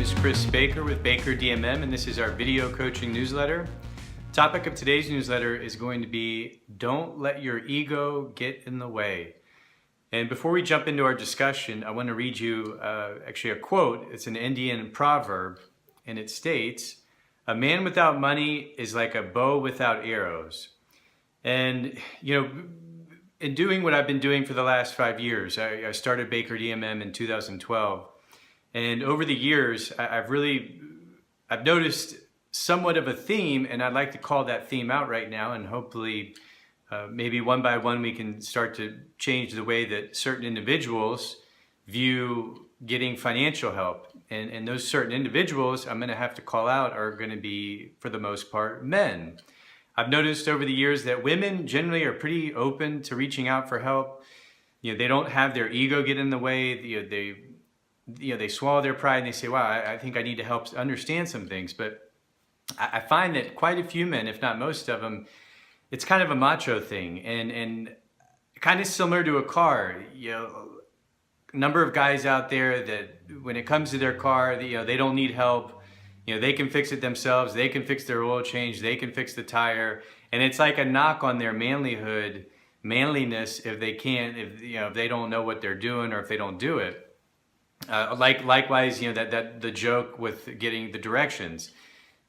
name is Chris Baker with Baker DMM, and this is our video coaching newsletter. Topic of today's newsletter is going to be don't let your ego get in the way. And before we jump into our discussion, I want to read you actually a quote. It's an Indian proverb, and it states, "A man without money is like a bow without arrows." And in doing what I've been doing for the last 5 years, I started Baker DMM in 2012. And over the years, I've noticed somewhat of a theme, and I'd like to call that theme out right now, and hopefully maybe one by one we can start to change the way that certain individuals view getting financial help. And those certain individuals I'm going to have to call out are going to be, for the most part, men. I've noticed over the years that women generally are pretty open to reaching out for help. They don't have their ego get in the way. They swallow their pride and they say, wow, I think I need to help understand some things. But I find that quite a few men, if not most of them, it's kind of a macho thing and kind of similar to a car. A number of guys out there that when it comes to their car, they don't need help. They can fix it themselves. They can fix their oil change. They can fix the tire. And it's like a knock on their manliness if they can't, if they don't know what they're doing or if they don't do it. Likewise, that the joke with getting the directions.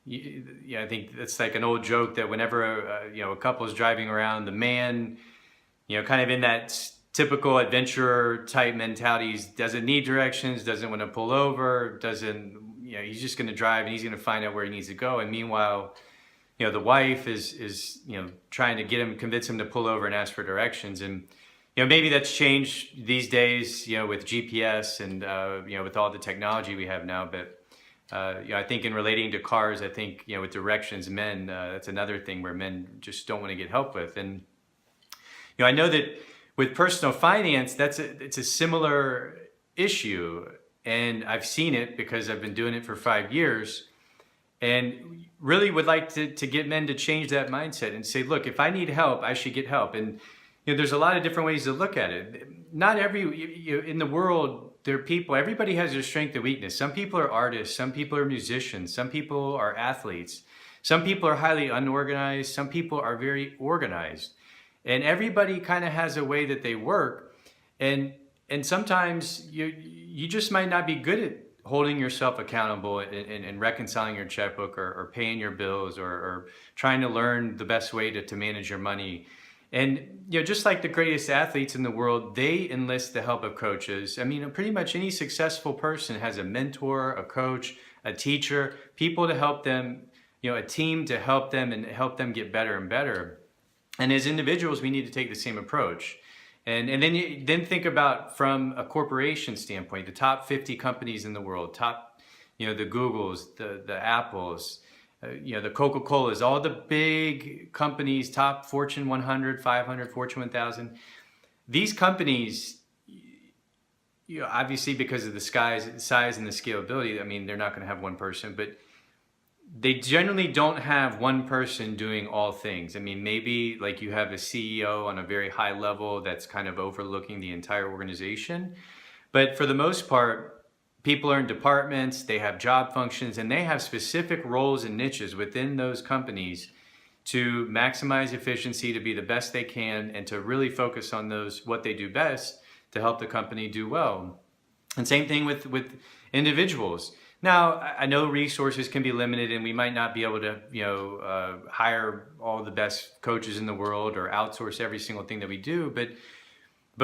I think that's like an old joke that whenever a couple is driving around, the man, kind of in that typical adventurer type mentalities, doesn't need directions, doesn't want to pull over, he's just going to drive and he's going to find out where he needs to go. And meanwhile, the wife is trying to convince him to pull over and ask for directions. And maybe that's changed these days, with GPS and with all the technology we have now. But I think in relating to cars, I think with directions, men, that's another thing where men just don't want to get help with. And I know that with personal finance, it's a similar issue, and I've seen it because I've been doing it for 5 years, and really would like to get men to change that mindset and say, look, if I need help, I should get help. And there's a lot of different ways to look at it. Not in the world, there are people, everybody has their strength and weakness. Some people are artists, some people are musicians, some people are athletes, some people are highly unorganized, some people are very organized. And everybody kind of has a way that they work. And sometimes you just might not be good at holding yourself accountable and reconciling your checkbook or paying your bills or trying to learn the best way to manage your money. And just like the greatest athletes in the world, they enlist the help of coaches. I mean, pretty much any successful person has a mentor, a coach, a teacher, people to help them, a team to help them and help them get better and better. And as individuals, we need to take the same approach. And then think about from a corporation standpoint, the top 50 companies in the world, the Googles, the Apples, the Coca-Colas, all the big companies, top Fortune 100, 500, Fortune 1000. These companies, obviously because of the size and the scalability, I mean, they're not going to have one person, but they generally don't have one person doing all things. I mean, maybe like you have a CEO on a very high level that's kind of overlooking the entire organization. But for the most part, people are in departments, they have job functions, and they have specific roles and niches within those companies to maximize efficiency, to be the best they can, and to really focus on what they do best to help the company do well. And same thing with individuals. Now, I know resources can be limited and we might not be able to, hire all the best coaches in the world or outsource every single thing that we do, but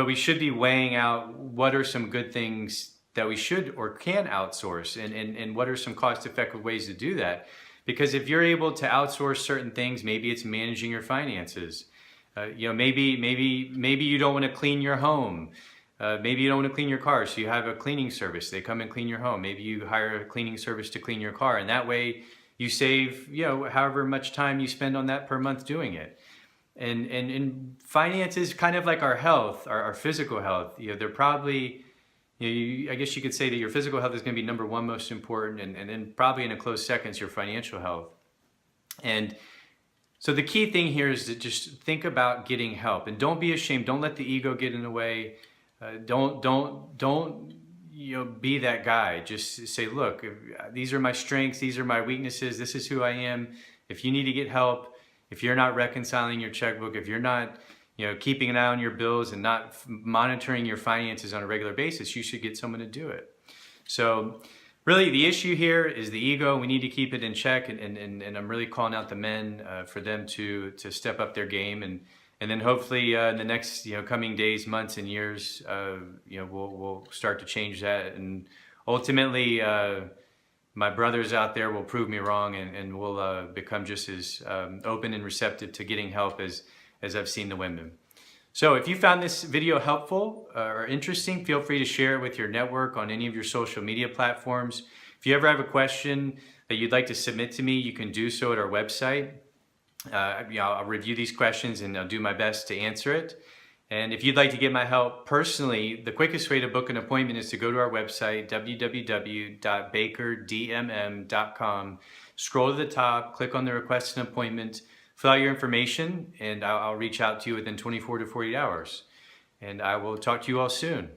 we should be weighing out what are some good things that we should or can outsource and what are some cost-effective ways to do that. Because if you're able to outsource certain things, maybe it's managing your finances. Maybe you don't want to clean your home. Maybe you don't want to clean your car, so you have a cleaning service. They come and clean your home. Maybe you hire a cleaning service to clean your car, and that way you save, however much time you spend on that per month doing it. And finance is kind of like our health, our physical health. They're probably, I guess you could say that your physical health is going to be number one most important, and then probably in a close second is your financial health. And so the key thing here is to just think about getting help, and don't be ashamed. Don't let the ego get in the way. Don't be that guy. Just say, look, these are my strengths, these are my weaknesses, this is who I am. If you need to get help, if you're not reconciling your checkbook, if you're not keeping an eye on your bills and not monitoring your finances on a regular basis, you should get someone to do it. So really the issue here is the ego. We need to keep it in check, and I'm really calling out the men for them to step up their game, and then hopefully in the next coming days, months, and years, we'll start to change that, and ultimately my brothers out there will prove me wrong, and we'll become just as open and receptive to getting help as I've seen the women. So if you found this video helpful or interesting, feel free to share it with your network on any of your social media platforms. If you ever have a question that you'd like to submit to me, you can do so at our website. I'll review these questions and I'll do my best to answer it. And if you'd like to get my help personally, the quickest way to book an appointment is to go to our website, www.bakerdmm.com. Scroll to the top, click on the request an appointment, fill out your information, and I'll reach out to you within 24 to 48 hours. And I will talk to you all soon.